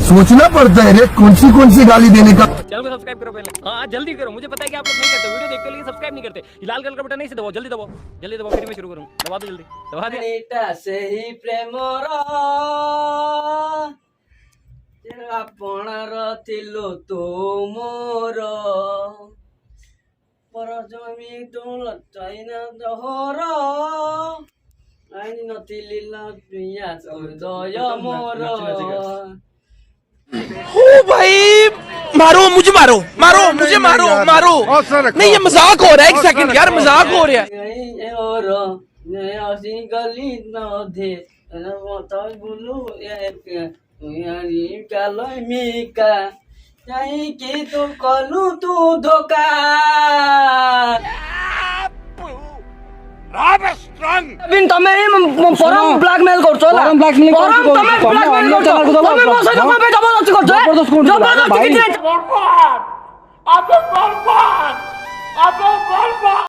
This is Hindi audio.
सोचना पड़ता है रे कौन सी गाली देने का। चैनल को सब्सक्राइब करो पहले। हाँ जल्दी करो, मुझे पता है कि आप लोग नहीं करते, वीडियो देखते लेकिन सब्सक्राइब नहीं करते। लाल कलर का बटन नहीं से दबाओ, जल्दी दबाओ, जल्दी दबाओ, फिर मैं शुरू करूँ। दबा दो जल्दी, दबा दे। से ही प्रेमर आपणार थिलो तो मोर पर जमी तो लचाइना जहर आइन नथिली लुइया हृदय मोर। ओ भाई मारो मुझे, मारो मारो मुझे, मारो मारो। नहीं ये मजाक हो रहा है, एक सेकंड यार, मजाक हो रहा है। और असी गली न दे तो बोलू एक यारी कालो मिका नहीं कि तू कलू तू धोखा। बिन तमे परम ब्लैकमेल करछो ला, परम ब्लैकमेल करछो, परम तमे ब्लैकमेल करछो, तमे मोसे तमे जबरदस्ती करछो, जबरदस्ती कितने